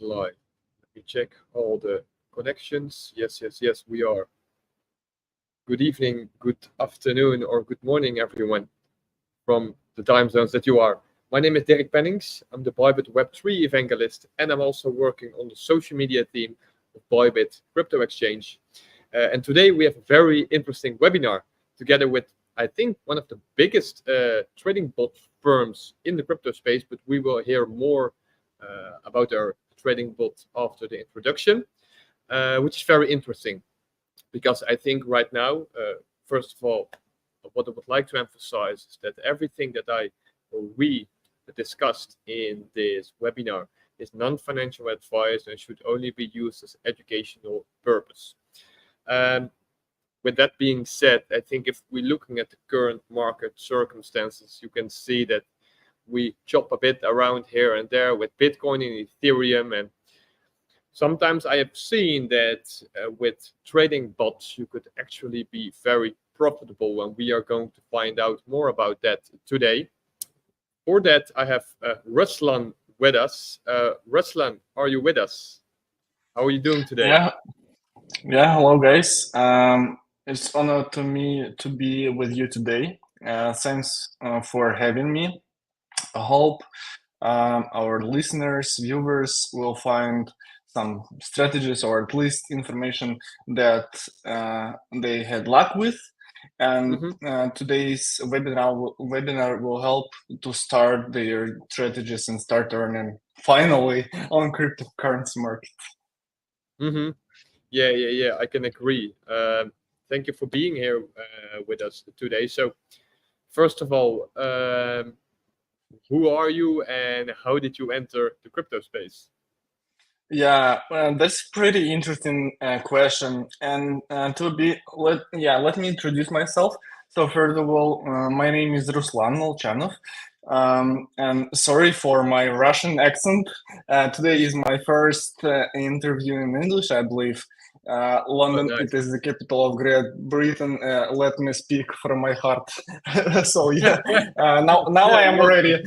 live. Let me check all the connections. Yes, we are. Good evening, good afternoon, or good morning, everyone, from the time zones that you are. My name is Derek Pennings. I'm the Bybit Web3 evangelist, and I'm also working on the social media team of Bybit Crypto Exchange. And today we have a very interesting webinar together with, I think, one of the biggest trading bot firms in the crypto space, but we will hear more about our trading bot after the introduction, which is very interesting because I think right now, first of all, what I would like to emphasize is that everything that I or we discussed in this webinar is non-financial advice and should only be used as educational purpose. With that being said, I think if we're looking at the current market circumstances, you can see that we chop a bit around here and there with Bitcoin and Ethereum. And sometimes I have seen that with trading bots, you could actually be very profitable, and we are going to find out more about that today. For that, I have Ruslan with us. Ruslan, are you with us? How are you doing today? Yeah. Hello, guys. It's honor to me to be with you today. Thanks for having me. I hope our listeners, viewers will find some strategies or at least information that they had luck with. And today's webinar will help to start their strategies and start earning finally on cryptocurrency market. Yeah, I can agree. Thank you for being here with us today. So, first of all, who are you and how did you enter the crypto space? Yeah, that's pretty interesting question. And let me introduce myself. So first of all, my name is Ruslan Molchanov. And sorry for my Russian accent. Today is my first interview in English, I believe. London, nice. It is the capital of Great Britain. Let me speak from my heart. So yeah, now I am ready.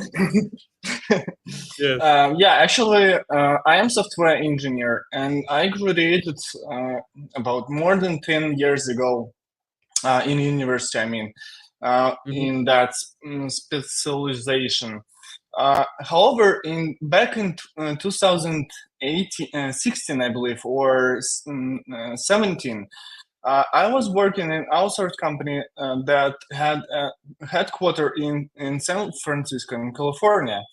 Yes. Actually, I am software engineer, and I graduated about more than 10 years ago in university. I mean, in that specialization. However, back in 2016, I believe, or 17, I was working in an outsourced company that had a headquarter in San Francisco, in California,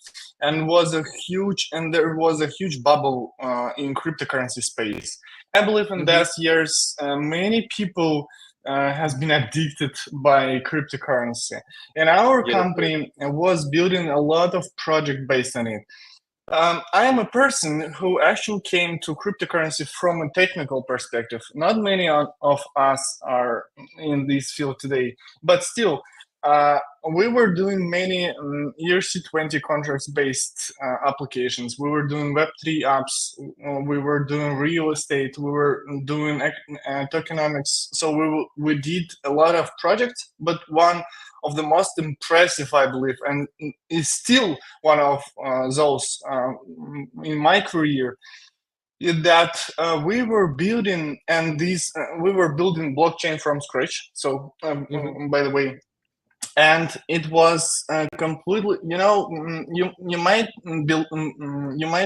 and there was a huge bubble in cryptocurrency space. I believe in those years, many people has been addicted by cryptocurrency, and our company was building a lot of project based on it. I am a person who actually came to cryptocurrency from a technical perspective. Not many of us are in this field today, but still, we were doing many ERC20 contracts-based applications. We were doing Web3 apps. We were doing real estate. We were doing tokenomics. So we did a lot of projects, but one of the most impressive, I believe, and is still one of those in my career, is that we were building blockchain from scratch. So, by the way, and it was completely, you might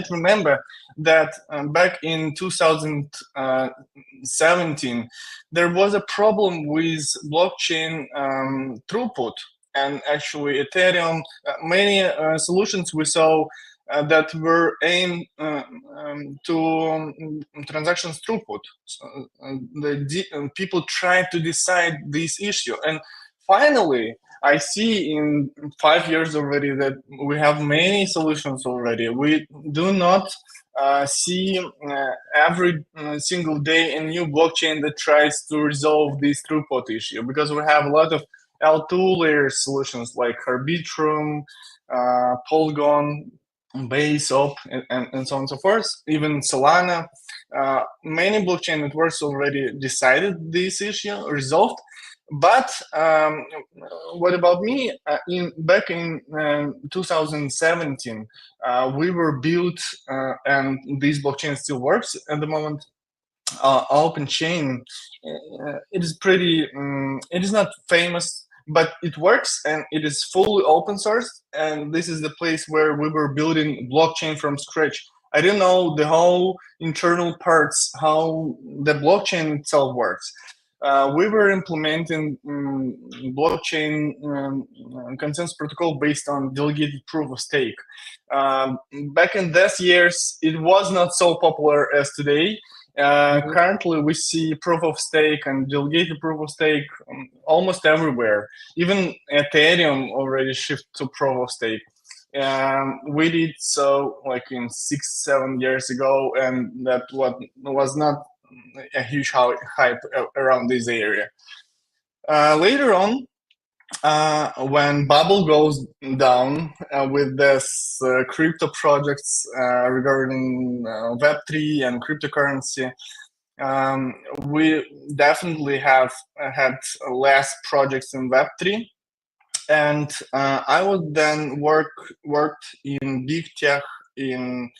remember that back in 2017 there was a problem with blockchain throughput, and actually Ethereum, many solutions we saw that were aimed to transactions throughput. So, people tried to decide this issue, and finally I see in 5 years already that we have many solutions already. We do not see every single day a new blockchain that tries to resolve this throughput issue, because we have a lot of L2 layer solutions like Arbitrum, Polygon, Base, Op, and so on and so forth. Even Solana. Many blockchain networks already decided this issue, resolved. But what about me? Back in 2017, we were built, and this blockchain still works at the moment. Open chain, it is pretty. It is not famous, but it works, and it is fully open source. And this is the place where we were building blockchain from scratch. I didn't know the whole internal parts, how the blockchain itself works. We were implementing blockchain consensus protocol based on delegated proof of stake. Back in those years, it was not so popular as today. Currently, we see proof of stake and delegated proof of stake almost everywhere. Even Ethereum already shifted to proof of stake. We did so like in 6-7 years ago, and that was not a huge hype around this area. Later on, when bubble goes down with this crypto projects regarding Web3 and cryptocurrency, we definitely have had less projects in Web3. And I would then worked in big tech in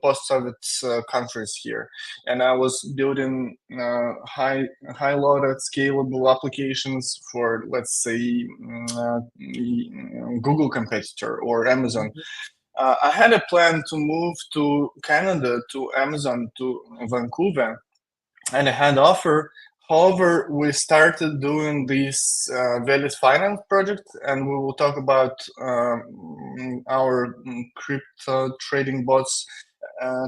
post-Soviet countries here, and I was building high loaded scalable applications for, let's say, Google competitor or Amazon. I had a plan to move to Canada, to Amazon, to Vancouver, and I had offer. However, we started doing this Veles finance project, and we will talk about our crypto trading bots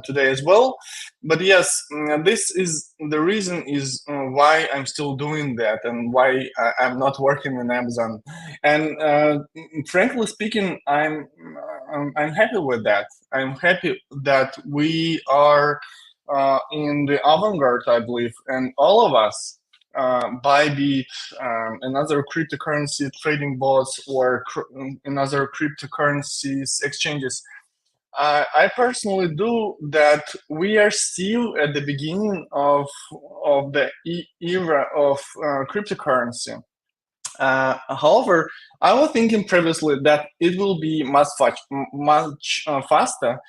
today as well. But yes, this is the reason is why I'm still doing that and why I'm not working in Amazon. And frankly speaking, I'm happy with that. I'm happy that we are in the avant-garde, I believe, and all of us, Bybit, and other cryptocurrency trading bots, or in other cryptocurrencies exchanges, I personally do that. We are still at the beginning of the era of cryptocurrency. However, I was thinking previously that it will be much faster.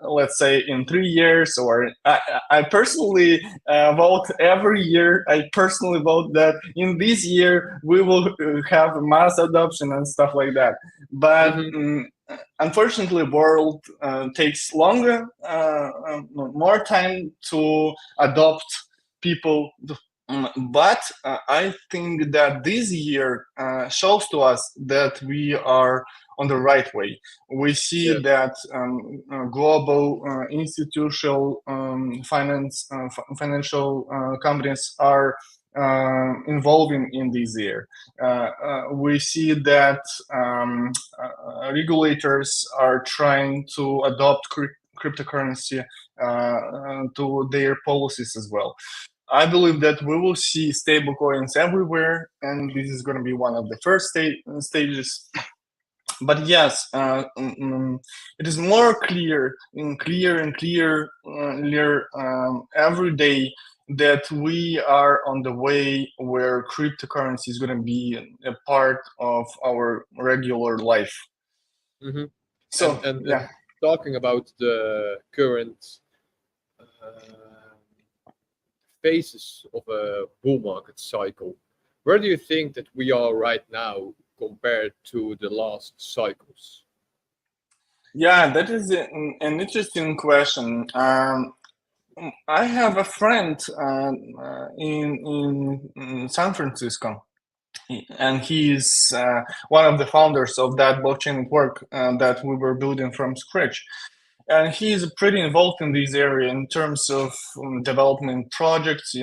Let's say in 3 years, or I personally vote every year. I personally vote that in this year we will have mass adoption and stuff like that. But unfortunately, world takes longer, more time to adopt people. But I think that this year shows to us that we are on the right way. We see that global institutional financial companies are involving in this year. We see that regulators are trying to adopt cryptocurrency to their policies as well. I believe that we will see stable coins everywhere, and this is going to be one of the first stages. But yes, it is more clear every day that we are on the way where cryptocurrency is going to be a part of our regular life. So, and talking about the current phases of a bull market cycle, where do you think that we are right now compared to the last cycles? Yeah, that is an interesting question. I have a friend in San Francisco, and he's one of the founders of that blockchain network that we were building from scratch. And he's pretty involved in this area in terms of development projects,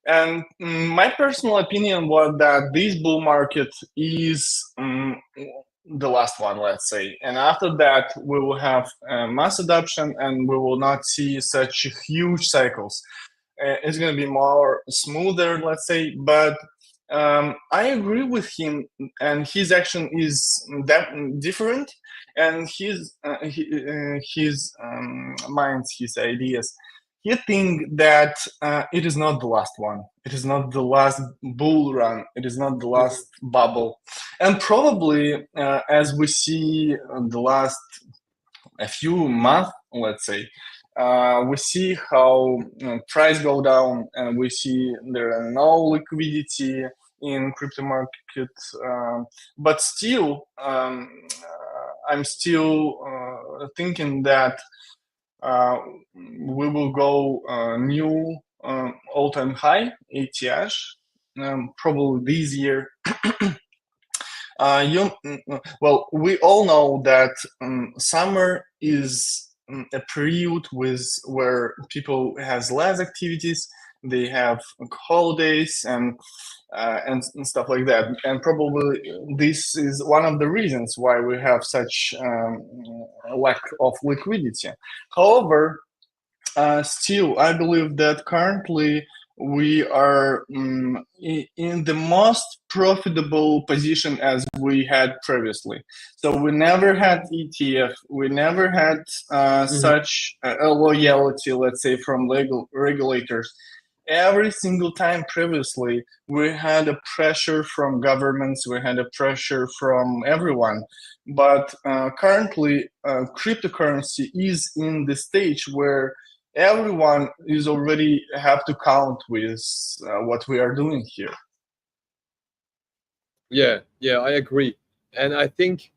And my personal opinion was that this bull market is the last one, let's say. And after that, we will have mass adoption, and we will not see such huge cycles. It's going to be more smoother, let's say. But I agree with him, and his action is different, and his minds, his ideas. he think that it is not the last one. It is not the last bull run. It is not the last bubble. And probably, as we see the last a few months, let's say, we see how price go down, and we see there are no liquidity in crypto market. But still, I'm still thinking that we will go new all-time high ATH probably this year. Well, we all know that summer is a period where people has less activities. They have holidays and stuff like that, and probably this is one of the reasons why we have such lack of liquidity. However, still, I believe that currently we are in the most profitable position as we had previously. So we never had ETF, we never had such a loyalty, let's say, from regulators. Every single time previously, we had a pressure from governments, we had a pressure from everyone. But currently, cryptocurrency is in the stage where everyone is already have to count with what we are doing here. Yeah, I agree. And I think,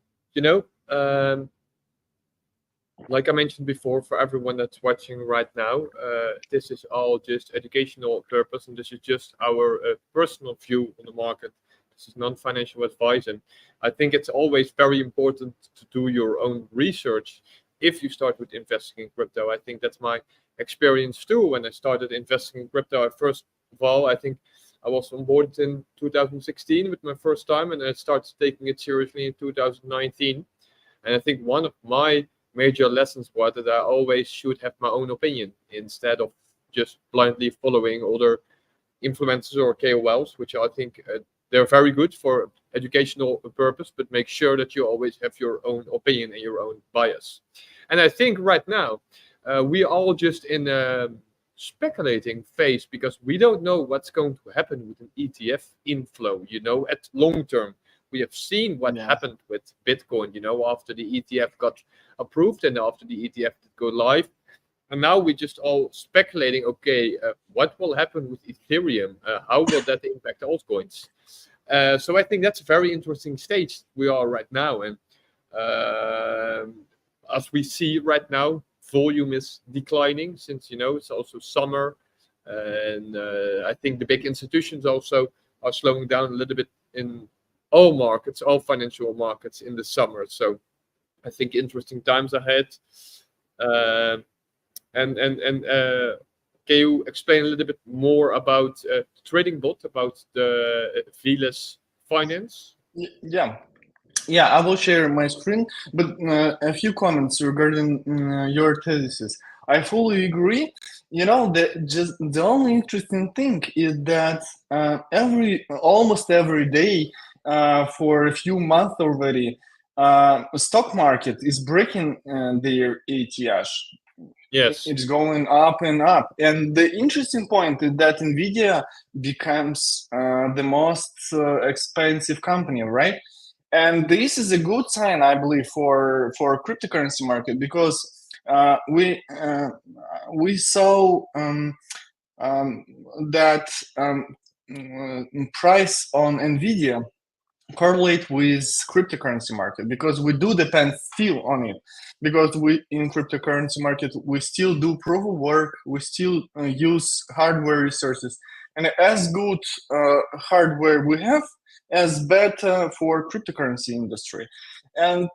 like I mentioned before, for everyone that's watching right now, this is all just educational purpose, and this is just our personal view on the market. This is non-financial advice, and I think it's always very important to do your own research if you start with investing in crypto. I think that's my experience too. When I started investing in crypto, first of all, I think I was on board in 2016 with my first time, and I started taking it seriously in 2019. And I think one of my major lessons was that I always should have my own opinion instead of just blindly following other influencers or KOLs, which I think they're very good for educational purpose, but make sure that you always have your own opinion and your own bias. And I think right now we are all just in a speculating phase because we don't know what's going to happen with an ETF inflow, at long term. We have seen what happened with Bitcoin, after the ETF got approved and after the ETF did go live. And now we're just all speculating, okay, what will happen with Ethereum? How will that impact altcoins? So I think that's a very interesting stage we are right now. And as we see right now, volume is declining since, it's also summer. And I think the big institutions also are slowing down a little bit in all markets, all financial markets in the summer. So I think interesting times ahead. And can you explain a little bit more about trading bot, about the Veles finance? Yeah, I will share my screen, but a few comments regarding your thesis. I fully agree. The only interesting thing is that almost every day for a few months already, stock market is breaking their ATH. Yes. It's going up and up. And the interesting point is that NVIDIA becomes the most expensive company, right? And this is a good sign, I believe, for cryptocurrency market, because we saw that price on NVIDIA correlate with cryptocurrency market, because we do depend still on it, because we in cryptocurrency market we still do proof of work, we still use hardware resources, and as good hardware we have, as better for cryptocurrency industry. And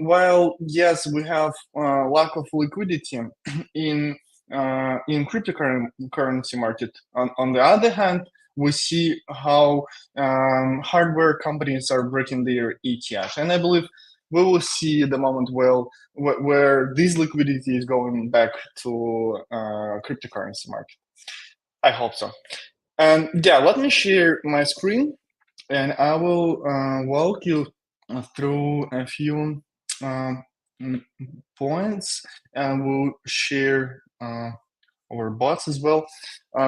while yes, we have lack of liquidity in cryptocurrency market, on the other hand, we see how hardware companies are breaking their ETH. And I believe we will see the moment where this liquidity is going back to cryptocurrency market. I hope so. And let me share my screen, and I will walk you through a few points, and we'll share our bots as well.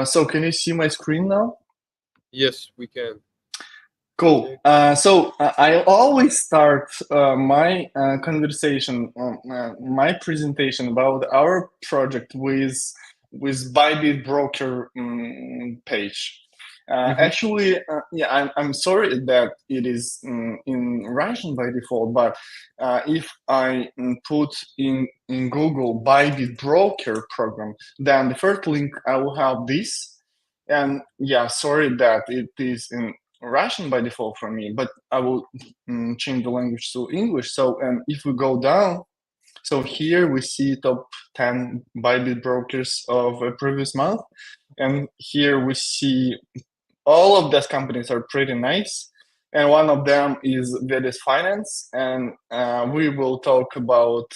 So can you see my screen now? Yes, we can. Cool. I always start my conversation, my presentation about our project with Bybit broker page. Actually, yeah, I'm sorry that it is in Russian by default, but if I put in Google Bybit broker program, then the first link I will have this. And yeah, sorry that it is in Russian by default for me, but I will change the language to English. So, and if we go down, so here we see top 10 Bybit brokers of a previous month. And here we see all of those companies are pretty nice. And one of them is Veles Finance. And we will talk about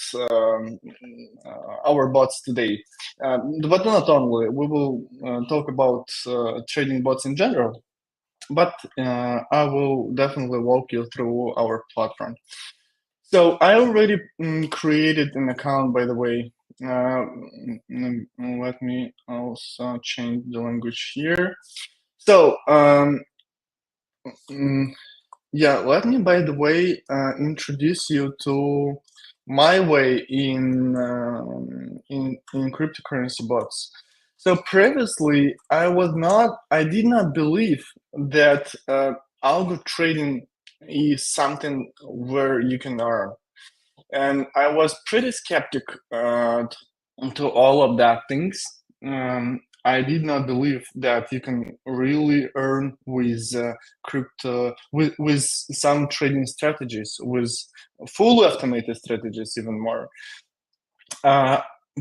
our bots today. But not only, we will talk about trading bots in general. But I will definitely walk you through our platform. So I already created an account, by the way. Let me also change the language here. So yeah, let me, by the way, introduce you to my way in cryptocurrency bots. So previously, I did not believe that algo trading is something where you can earn, and I was pretty skeptic to all of that things. I did not believe that you can really earn with crypto with some trading strategies, with fully automated strategies, even more.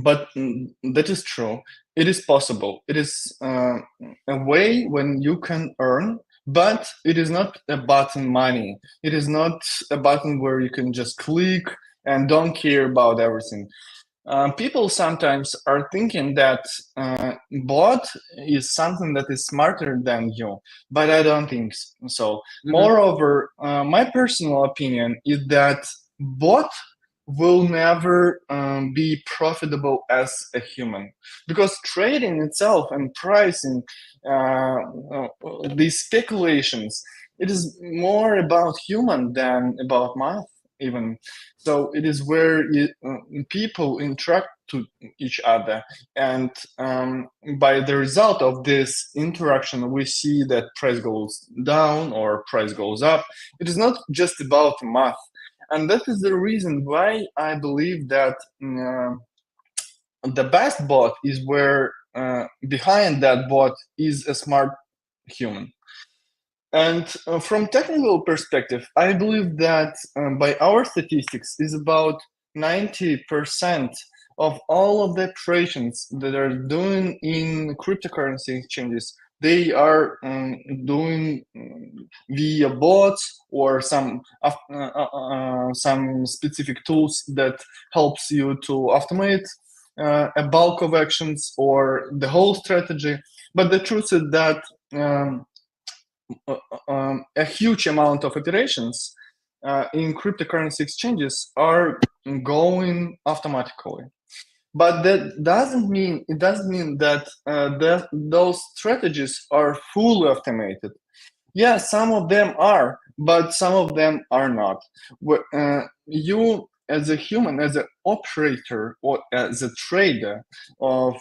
But that is true. It is possible. It is a way when you can earn, but it is not a button money. It is not a button where you can just click and don't care about everything. People sometimes are thinking that bot is something that is smarter than you, but I don't think so. Moreover, my personal opinion is that bot will never be profitable as a human, because trading itself and pricing these speculations, it is more about human than about math even. So it is where people interact to each other, and by the result of this interaction we see that price goes down or price goes up. It is not just about math, and that is the reason why I believe that the best bot is where behind that bot is a smart human. And from technical perspective, I believe that by our statistics is about 90% of all of the operations that are doing in cryptocurrency exchanges, they are doing via bots or some specific tools that helps you to automate a bulk of actions or the whole strategy. But the truth is that a huge amount of operations in cryptocurrency exchanges are going automatically. But that doesn't mean that those strategies are fully automated. Yeah, some of them are, but some of them are not. You, as a human, as an operator or as a trader of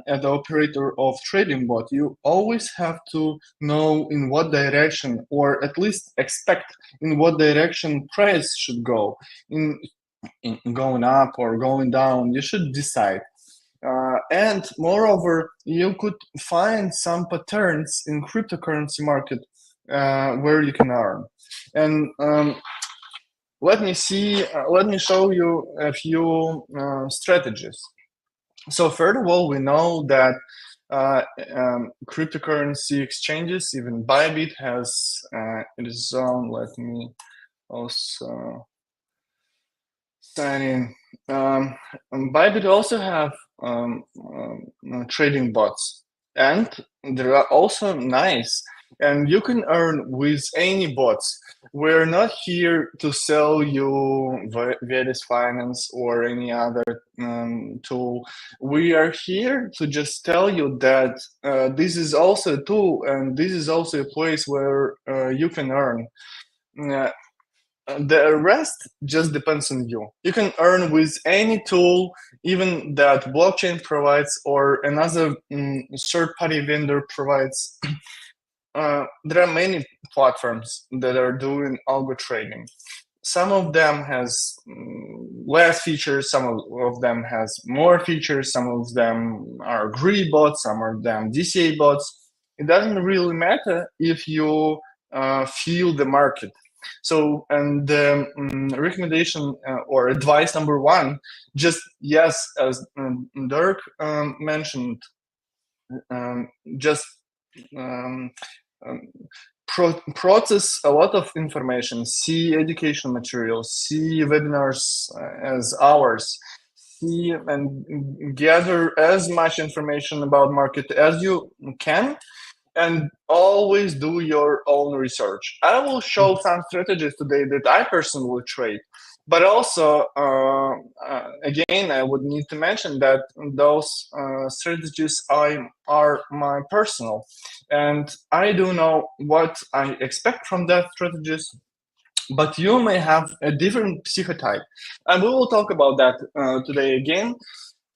as the operator of trading bot, you always have to know in what direction, or at least expect in what direction price should go. In going up or going down, you should decide. And moreover, you could find some patterns in cryptocurrency market where you can earn. And let me show you a few strategies. So first of all, we know that cryptocurrency exchanges, even Bybit has its own. Let me also sign in. Bybit also have trading bots, and they are also nice, and you can earn with any bots. We're not here to sell you Veles Finance or any other tool. We are here to just tell you that this is also a tool, and this is also a place where you can earn. Uh, the rest just depends on you. You can earn with any tool, even that blockchain provides or another third-party vendor provides. There are many platforms that are doing algo trading. Some of them has less features, some of them has more features, some of them are greedy bots, some of them DCA bots. It doesn't really matter if you feel the market. So, and the recommendation or advice number one, just yes, as Dirk mentioned, just um, um, process a lot of information, see education materials, see webinars as ours, see and gather as much information about market as you can, and always do your own research. I will show some strategies today that I personally trade, but also, again, I would need to mention that those strategies are my personal, and I do know what I expect from that strategies. But you may have a different psychotype, and we will talk about that today again.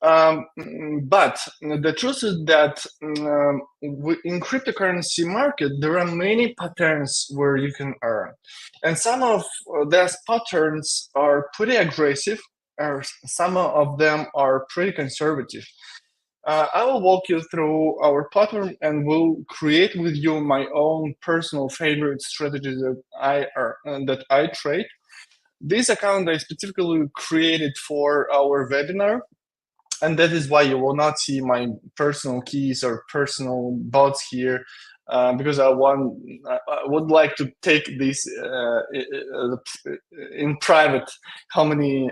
But the truth is that in cryptocurrency market, there are many patterns where you can earn. And some of those patterns are pretty aggressive, or some of them are pretty conservative. I will walk you through our platform and will create with you my own personal favorite strategies that I trade. This account I specifically created for our webinar, and that is why you will not see my personal keys or personal bots here, because I would like to take this in private, how many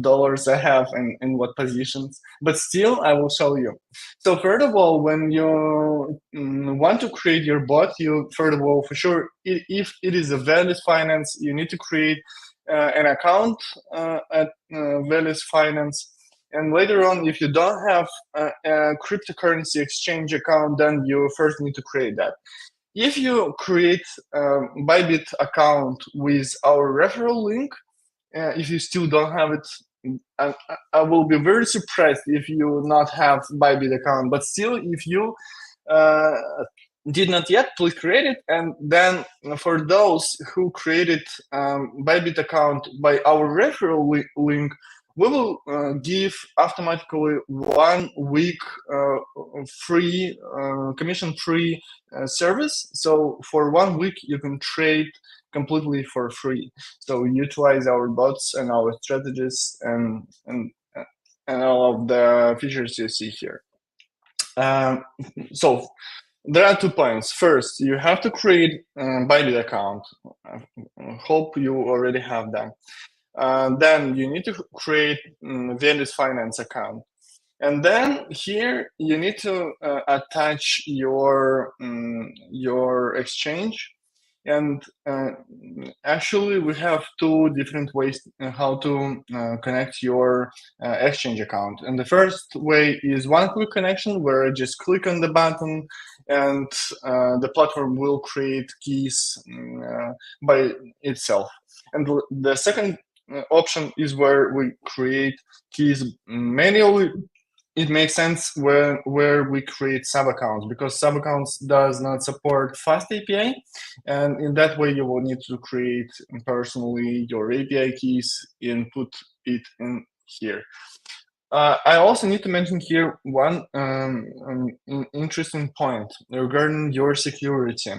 dollars I have and in what positions, but still I will show you. So first of all, when you want to create your bot, you first of all, for sure, if it is a Veles Finance, you need to create an account at Veles Finance. And later on, if you don't have a cryptocurrency exchange account, then you first need to create that. If you create a Bybit account with our referral link, if you still don't have it, I will be very surprised if you not have Bybit account. But still, if you did not yet, please create it. And then for those who created Bybit account by our referral link, we will give automatically 1 week free, commission-free service. So for 1 week, you can trade completely for free. So utilize our bots and our strategies and all of the features you see here. So there are 2 points. First, you have to create a Bybit account. I hope you already have them. Then you need to create Veles Finance account. And then here you need to attach your exchange. And actually, we have 2 different ways how to connect your exchange account. And the first way is one-click connection, where I just click on the button and the platform will create keys by itself. And the second option is where we create keys manually. It makes sense where we create sub accounts, because sub accounts does not support fast API, and in that way you will need to create personally your API keys and put it in here. I also need to mention here one interesting point regarding your security.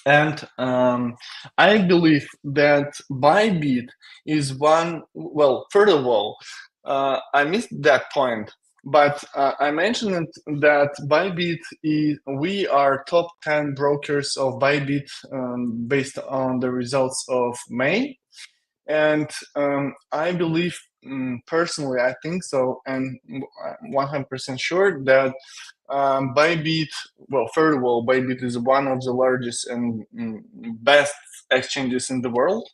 And I believe that Bybit is one. Well, first of all, I missed that point, but I mentioned that Bybit we are top 10 brokers of Bybit based on the results of May. And I believe, personally, I think so, and 100% sure that Bybit, well, first of all, Bybit is one of the largest and best exchanges in the world.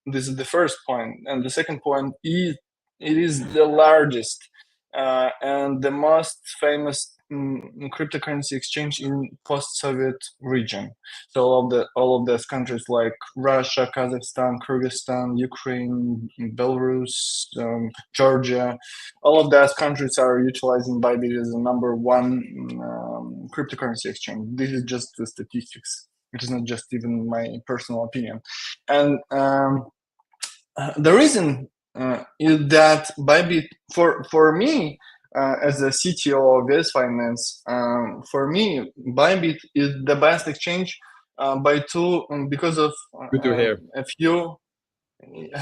This is the first point, and the second point is it is the largest and the most famous cryptocurrency exchange in post-Soviet region. So all of those countries like Russia, Kazakhstan, Kyrgyzstan, Ukraine, Belarus, Georgia, all of those countries are utilizing Bybit as the number one cryptocurrency exchange. This is just the statistics. It is not just even my personal opinion, and the reason is that Bybit, for me, as a CTO of Veles Finance, for me, Bybit is the best exchange because of Good to hear. a few.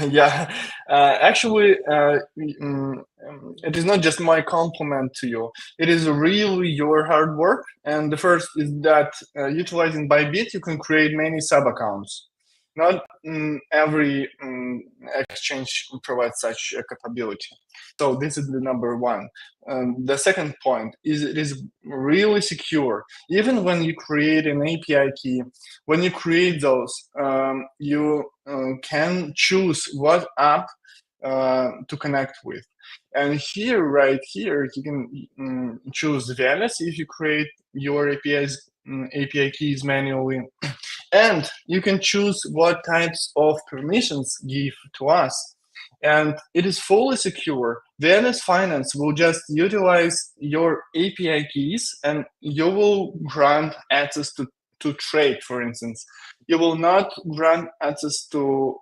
Yeah, actually, it is not just my compliment to you. It is really your hard work. And the first is that utilizing Bybit, you can create many sub accounts. Not every exchange provides such a capability. So this is the number one. The second point is it is really secure. Even when you create an API key, when you create those, you can choose what app to connect with. And here, right here, you can choose Veles if you create your API keys manually. And you can choose what types of permissions give to us. And it is fully secure. Veles Finance will just utilize your API keys and you will grant access to trade, for instance. You will not grant access to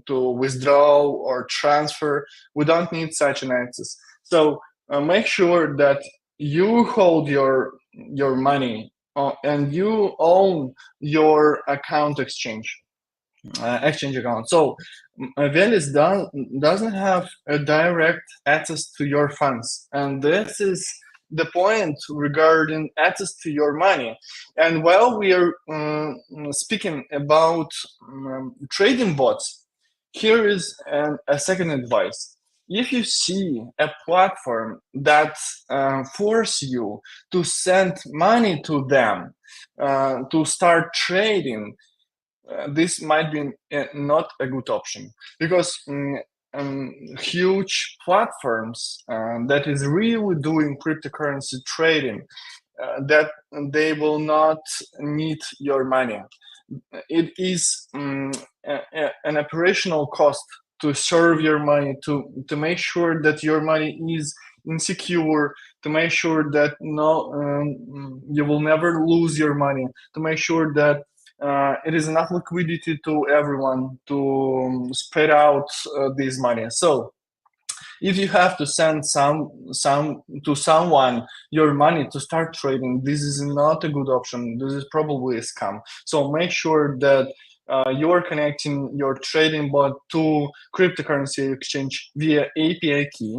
withdrawal or transfer. We don't need such an access. So make sure that you hold your money and you own your account exchange account. So Veles doesn't have a direct access to your funds, and this is the point regarding access to your money. And while we are speaking about trading bots, here is a second advice. If you see a platform that force you to send money to them to start trading, this might be not a good option, because huge platforms that is really doing cryptocurrency trading, that they will not need your money. It is an operational cost to serve your money, to make sure that your money is insecure, to make sure that you will never lose your money, to make sure that it is enough liquidity to everyone to spread out this money. So if you have to send someone your money to start trading, this is not a good option. This is probably a scam. So make sure that you are connecting your trading bot to cryptocurrency exchange via API key.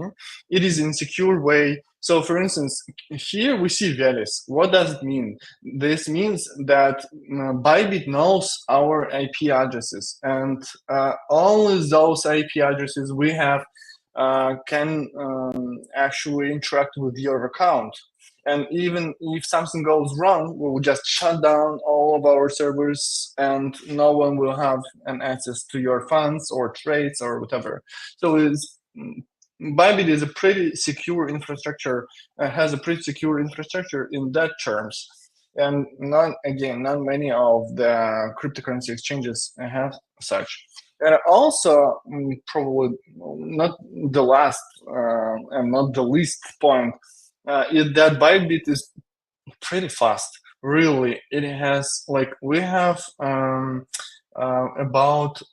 It is in secure way. So for instance, here we see Veles. What does it mean? This means that Bybit knows our IP addresses, and only those IP addresses we have can actually interact with your account. And even if something goes wrong, we will just shut down all of our servers and no one will have an access to your funds or trades or whatever. So Bybit is a pretty secure infrastructure, has a pretty secure infrastructure in that terms. And not many of the cryptocurrency exchanges have such. And also, probably not the last and not the least point, is that Bybit is pretty fast. Really, it has we have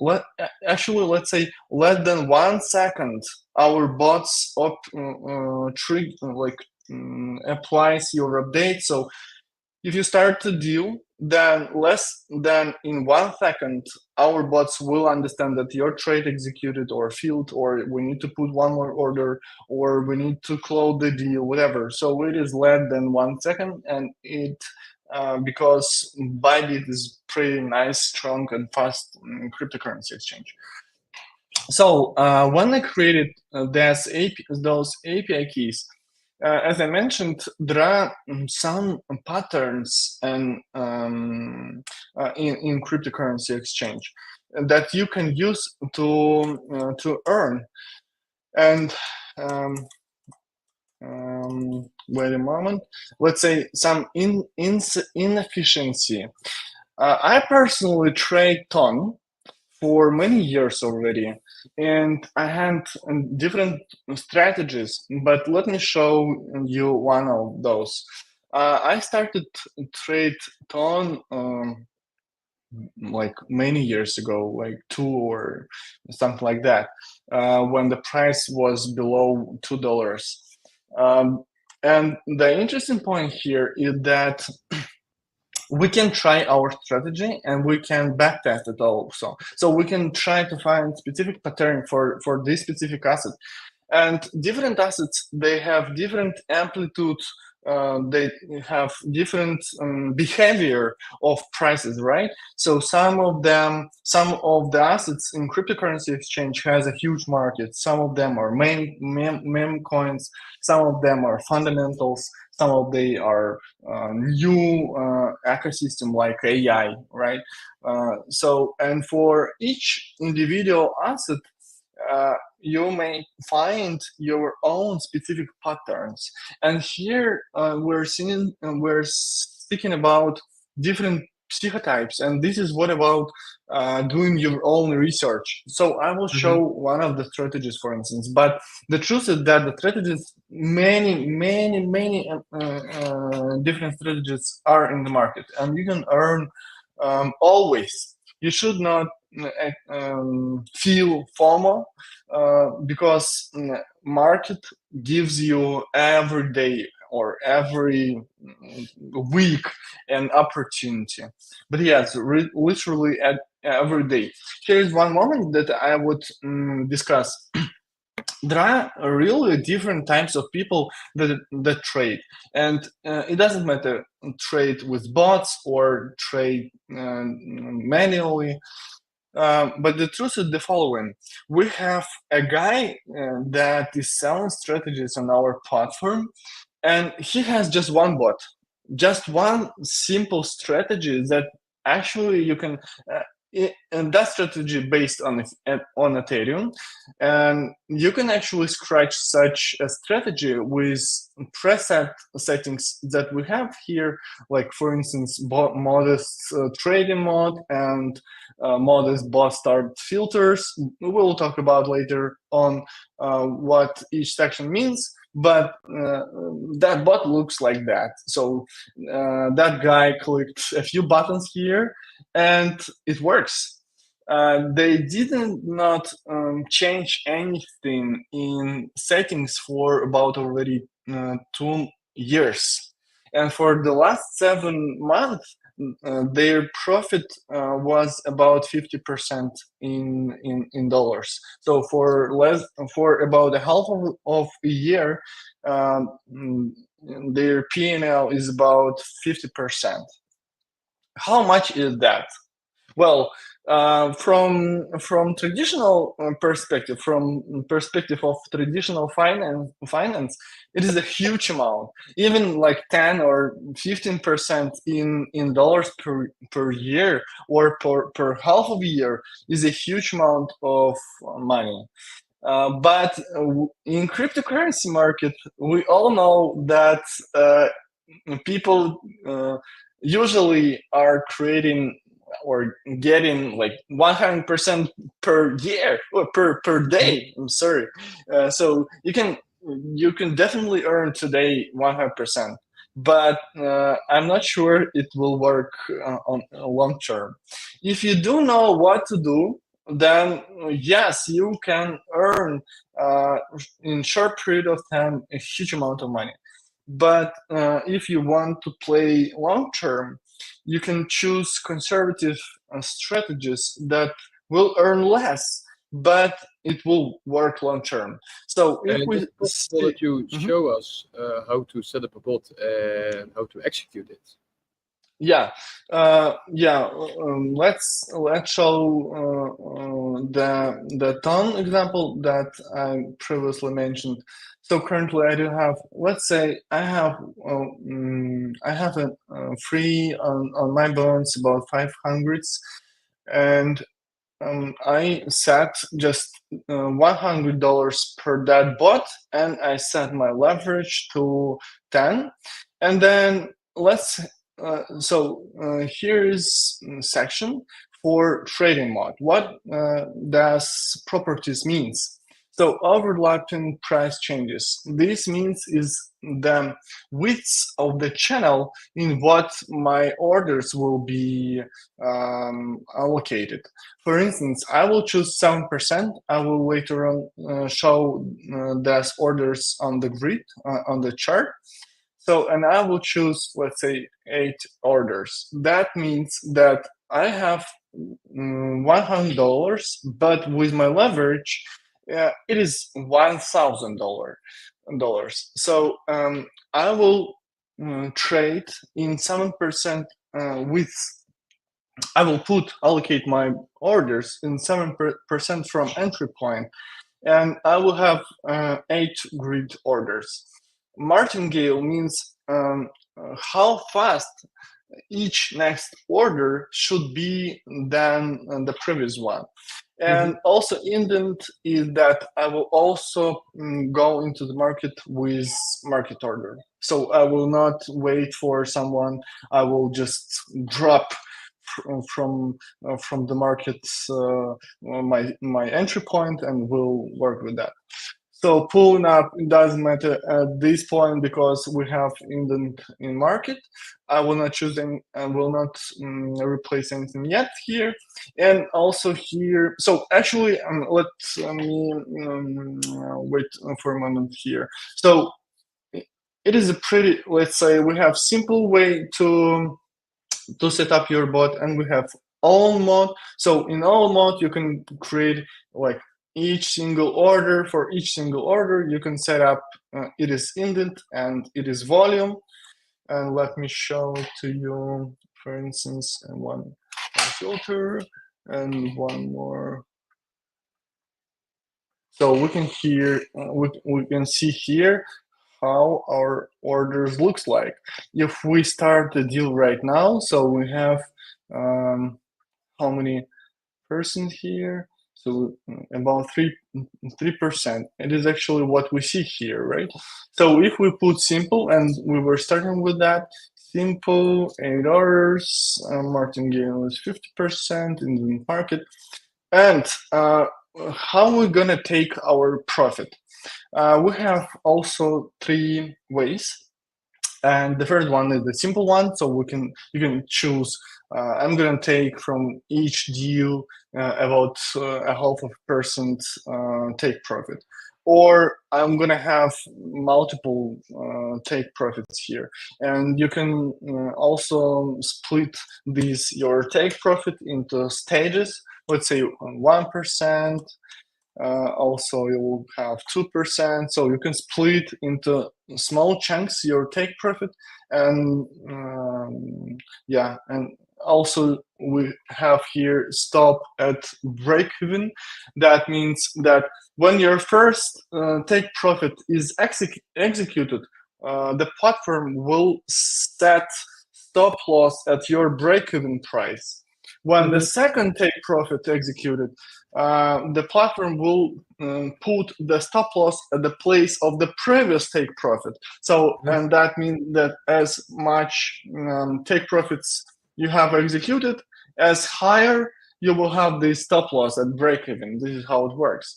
let's say less than 1 second. Our bots applies your update. So if you start to deal, then less than in 1 second, our bots will understand that your trade executed or failed, or we need to put one more order, or we need to close the deal, whatever. So it is less than 1 second, and it because Bybit is pretty nice, strong, and fast cryptocurrency exchange. So when I created those API keys, as I mentioned, there are some patterns and in cryptocurrency exchange that you can use to earn. And wait a moment. Let's say some inefficiency. I personally trade ton for many years already, and I had different strategies. But let me show you one of those. I started trade ton like many years ago, like 2 or something like that, when the price was below $2. And the interesting point here is that we can try our strategy and we can backtest it also. So we can try to find specific pattern for this specific asset. And different assets, they have different amplitudes, they have different behavior of prices, right? So some of the assets in cryptocurrency exchange has a huge market. Some of them are meme coins, some of them are fundamentals, some of they are new ecosystem like AI, right? So, and for each individual asset, you may find your own specific patterns. And here we're speaking about different psychotypes, and this is what about doing your own research. So I will show one of the strategies, for instance, but the truth is that the strategies, many different strategies are in the market, and you can earn always. You should not feel FOMO because market gives you every day or every week an opportunity. But yes, literally every day. Here is one moment that I would discuss. There are really different types of people that trade, and it doesn't matter trade with bots or trade manually. But the truth is the following: we have a guy that is selling strategies on our platform, and he has just one bot, just one simple strategy that actually you can. And that strategy based on Ethereum, and you can actually scratch such a strategy with preset settings that we have here, like for instance, modest trading mode and modest bot start filters. We will talk about later on what each section means. But that bot looks like that. So that guy clicked a few buttons here, and it works. They didn't not change anything in settings for about already 2 years, and for the last 7 months, their profit was about 50% in dollars. So for about a half of a year, their P&L is about 50%. How much is that? Well, from traditional perspective, from perspective of traditional finance, it is a huge amount. Even like 10 or 15% in dollars per year or per half of a year is a huge amount of money. But in cryptocurrency market, we all know that people usually are creating or getting like 100% per year or per day. I'm sorry. So you can definitely earn today 100%, but I'm not sure it will work on long term. If you do know what to do, then yes, you can earn in short period of time a huge amount of money. But if you want to play long term, you can choose conservative strategies that will earn less, but it will work long term. So if And we is it possible that you show us how to set up a bot and how to execute it? yeah, let's show the ton example that I previously mentioned. So currently I do have, let's say I have a free on my balance about 500, and I set just $100 per that bot, and I set my leverage to 10. And then let's here is section for trading mode. What does properties means? So overlapping price changes. This means is the width of the channel in what my orders will be allocated. For instance, I will choose 7%. I will later on show those orders on the grid, on the chart. So, and I will choose, let's say, 8 orders. That means that I have $100, but with my leverage, it is $1,000. So I will trade in 7% with. I will allocate my orders in 7% from entry point, and I will have 8 grid orders. Martingale means how fast each next order should be than the previous one. And also indent is that I will also go into the market with market order. So I will not wait for someone. I will just drop from the market my entry point, and will work with that. So pulling up, it doesn't matter at this point because we have indent in market. I will not choose any, I will not replace anything yet here. And also here, so actually let me wait for a moment here. So it is a pretty, let's say we have simple way to set up your bot, and we have all mode. So in all mode you can create like each single order. For each single order you can set up it is indent and it is volume. And let me show to you, for instance, one filter and one more. So we can we can see here how our orders looks like. If we start the deal right now, so we have how many persons here? So about 3%. It is actually what we see here, right? So if we put simple, and we were starting with that, simple 8 orders, martingale is 50% in the market. And how we're gonna take our profit? We have also 3 ways. And the first one is the simple one. So you can choose. I'm gonna take from each deal about a 0.5% take profit, or I'm gonna have multiple take profits here. And you can also split your take profit into stages. Let's say 1%. Also you will have 2%, so you can split into small chunks your take profit. And yeah, and also we have here stop at break even. That means that when your first take profit is executed, the platform will set stop loss at your break even price. When the second take profit executed, the platform will put the stop loss at the place of the previous take profit. So, and that means that as much take profits you have executed, as higher you will have the stop loss at break even. This is how it works.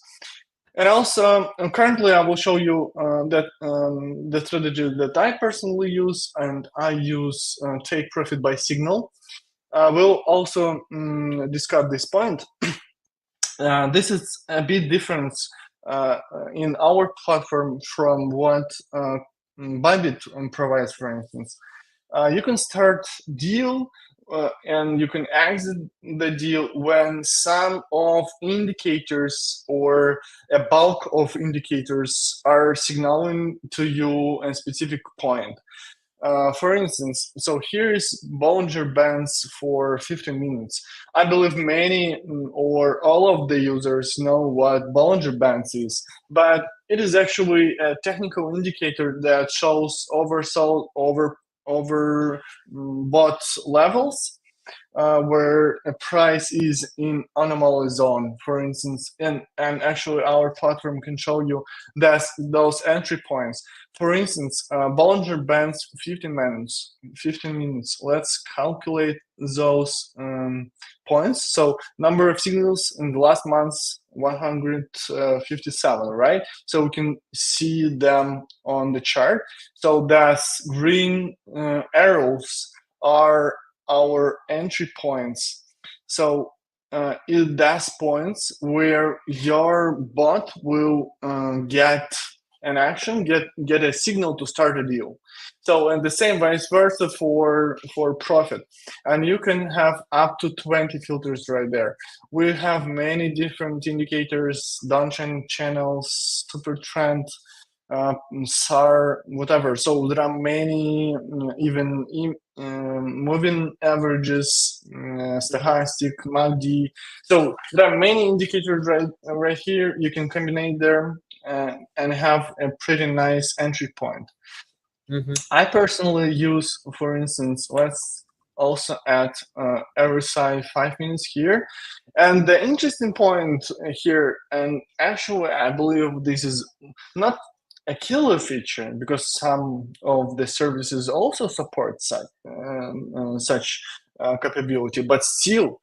And also, currently I will show you that the strategy that I personally use, and I use take profit by signal. We'll also discuss this point. This is a bit different in our platform from what Bybit provides, for instance. You can start deal and you can exit the deal when some of indicators or a bulk of indicators are signaling to you a specific point. For instance, so here is Bollinger Bands for 15 minutes. I believe many or all of the users know what Bollinger Bands is, but it is actually a technical indicator that shows oversold, bought levels, where a price is in anomaly zone, for instance, and actually our platform can show you those entry points. For instance, Bollinger Bands 15 minutes. 15 minutes. Let's calculate those points. So number of signals in the last month's 157, right? So we can see them on the chart. So that's green arrows are our entry points. So that's points where your bot will get an action, get a signal to start a deal. So and the same vice versa for profit. And you can have up to 20 filters right there. We have many different indicators, downtrend channels, super trend, SAR, whatever. So there are many, even moving averages, stochastic, MACD. So there are many indicators right here. You can combine them and have a pretty nice entry point. Mm-hmm. I personally use, for instance, let's also add RSI 5 minutes here. And the interesting point here, and actually I believe this is not a killer feature because some of the services also support such capability, but still,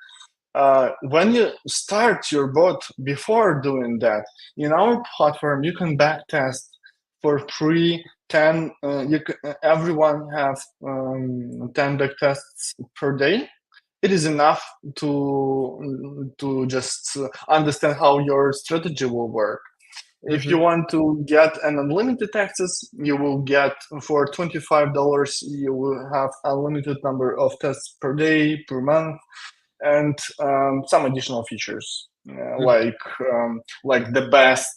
when you start your bot, before doing that, in our platform, you can backtest for free 10. Everyone have 10 backtests per day. It is enough to just understand how your strategy will work. If you want to get an unlimited access, you will get for $25. You will have unlimited number of tests per day, per month, and some additional features like the best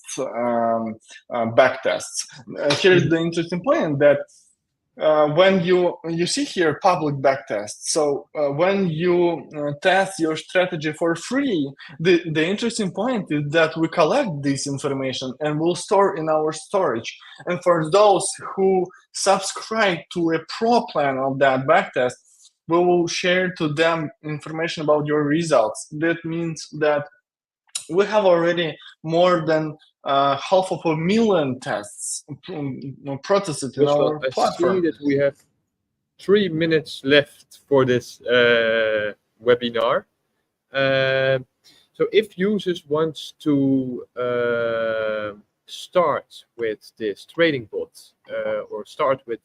backtests. Here's the interesting point that when you see here public backtest. So when you test your strategy for free, the interesting point is that we collect this information and we'll store in our storage. And for those who subscribe to a pro plan of that backtest, we will share to them information about your results. That means that we have already more than 500,000 tests processed in our platform. I see that we have 3 minutes left for this webinar. So if users want to start with this trading bot or start with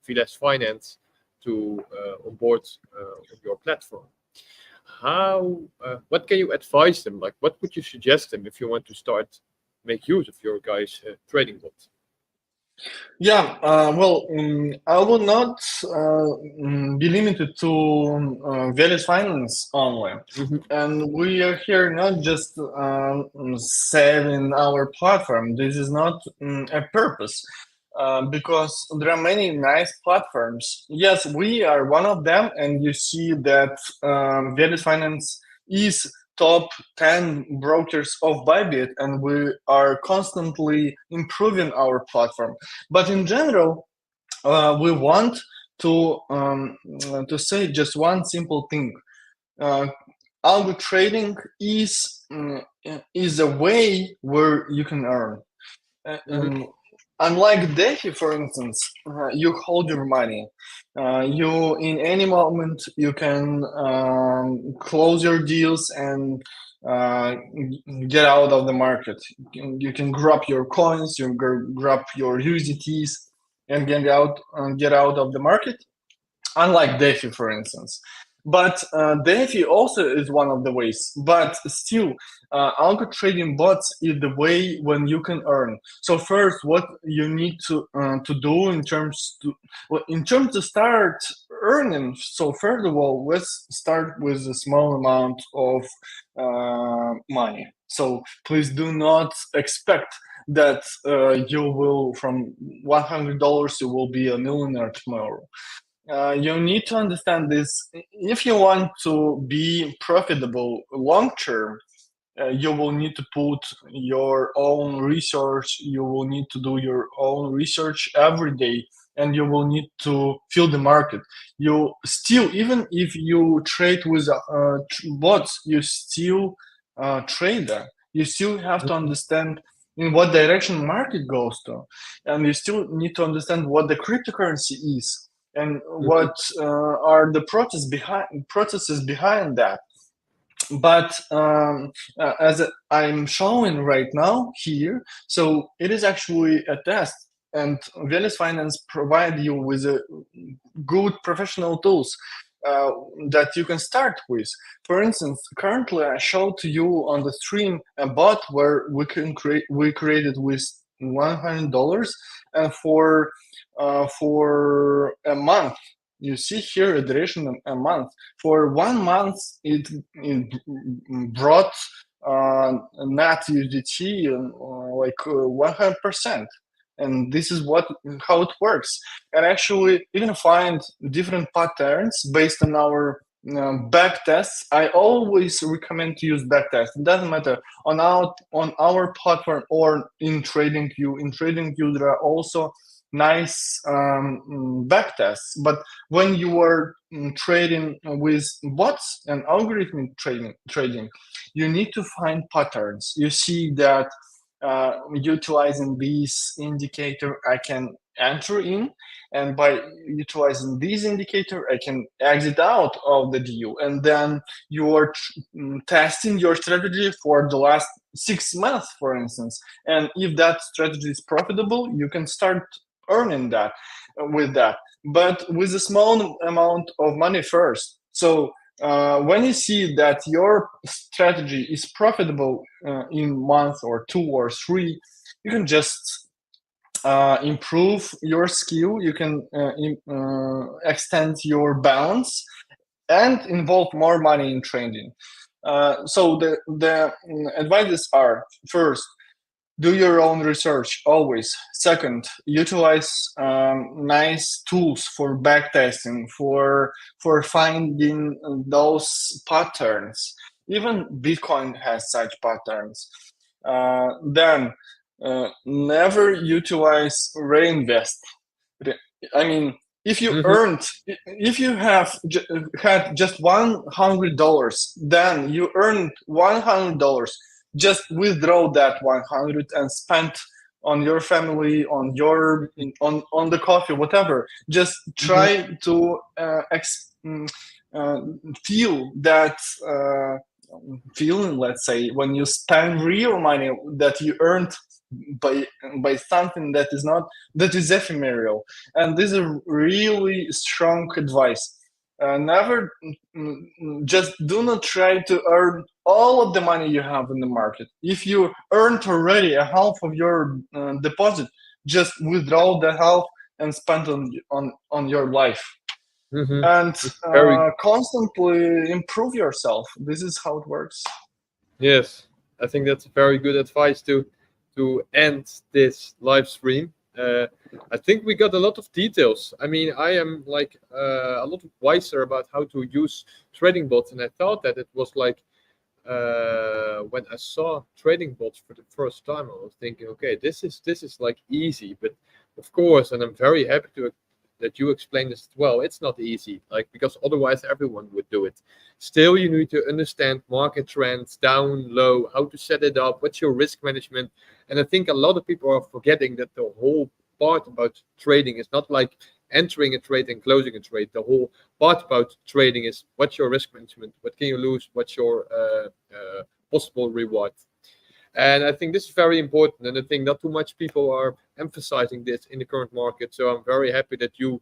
Veles Finance to onboard on your platform, what can you advise them? Like, what would you suggest them if you want to make use of your guys' trading bot? Yeah, well, I will not be limited to Veles Finance only. And we are here not just selling our platform. This is not a purpose. Because there are many nice platforms. Yes, we are one of them, and you see that Veles Finance is top 10 brokers of Bybit, and we are constantly improving our platform. But in general, we want to say just one simple thing. Algo trading is a way where you can earn. Unlike DeFi, for instance, you hold your money. You in any moment you can close your deals and get out of the market. You can grab your coins, you can grab your USDTs, and get out of the market. Unlike DeFi, for instance, But DeFi also is one of the ways. But still, algo trading bots is the way when you can earn. So first, what you need to do in terms to start earning. So first of all, let's start with a small amount of money. So please do not expect that you will from $100 you will be a millionaire tomorrow. You need to understand this. If you want to be profitable long term, you will need to put your own research. You will need to do your own research every day, and you will need to feel the market. You still, even if you trade with bots, you still trade there. You still have to understand in what direction market goes to, and you still need to understand what the cryptocurrency is and what are the processes behind that. But as I'm showing right now here, so it is actually a test, and Veles Finance provide you with a good professional tools that you can start with. For instance, currently I showed to you on the stream a bot where we created with $100, and for a month. You see here a duration of a month. For 1 month, it brought net USDT like 100%. And this is how it works. And actually, you can find different patterns based on our back tests. I always recommend to use back tests. It doesn't matter on our platform or in TradingView. In TradingView, there are also nice back tests. But when you are trading with bots and algorithmic trading, you need to find patterns. You see that utilizing this indicator, I can enter in, and by utilizing this indicator, I can exit out of the deal. And then you are testing your strategy for the last 6 months, for instance. And if that strategy is profitable, you can start earning that with that, but with a small amount of money first. So when you see that your strategy is profitable in month or 2 or 3, you can just improve your skill. You can extend your balance and involve more money in trading. So the advices are: first, do your own research always. Second, utilize nice tools for backtesting, for finding those patterns. Even Bitcoin has such patterns. Then never utilize reinvest. I mean, if you had just $100, then you earned $100. Just withdraw that 100 and spend on your family, on the coffee, whatever. Just try to feel that feeling, let's say, when you spend real money that you earned by something that is ephemeral. And this is a really strong advice. Never, just do not try to earn all of the money you have in the market. If you earned already a half of your deposit, just withdraw the half and spend on your life. And constantly improve yourself. This is how it works. Yes, I think that's very good advice to end this live stream. I think we got a lot of details. I mean, I am like a lot wiser about how to use trading bots, and I thought that it was like when I saw trading bots for the first time, I was thinking, okay, this is like easy, but of course, and I'm very happy that you explained this as well. It's not easy, like, because otherwise everyone would do it. Still, you need to understand market trends, down, low, how to set it up, what's your risk management. And I think a lot of people are forgetting that the whole part about trading is not like entering a trade and closing a trade. The whole part about trading is what's your risk management, what can you lose, what's your possible reward. And I think this is very important. And I think not too much people are emphasizing this in the current market. So I'm very happy that you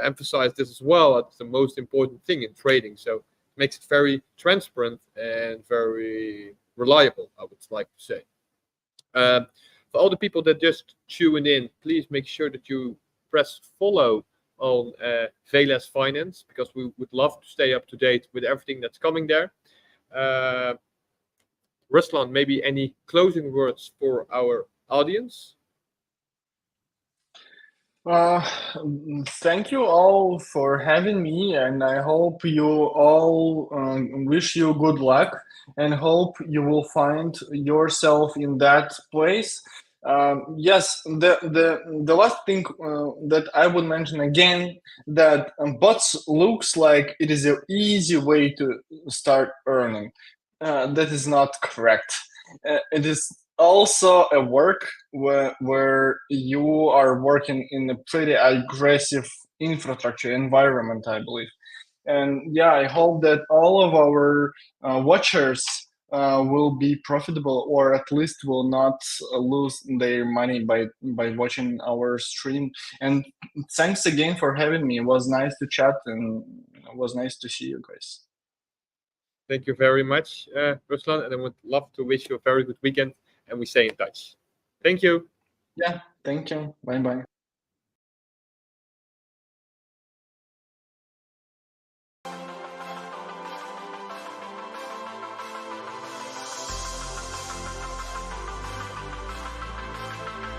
emphasize this as well. It's the most important thing in trading. So it makes it very transparent and very reliable, I would like to say. For all the people that just tuned in, please make sure that you press follow on Veles Finance, because we would love to stay up to date with everything that's coming there. Ruslan, maybe any closing words for our audience? Thank you all for having me, and I hope you all wish you good luck, and hope you will find yourself in that place. Yes, the last thing that I would mention again, that bots looks like it is an easy way to start earning. That is not correct. It is also a work where you are working in a pretty aggressive infrastructure environment, I believe. And yeah, I hope that all of our watchers will be profitable, or at least will not lose their money by watching our stream. And thanks again for having me. It was nice to chat, and it was nice to see you guys. Thank you very much, Ruslan, and I would love to wish you a very good weekend, and we stay in touch. Thank you. Yeah, thank you. Bye bye.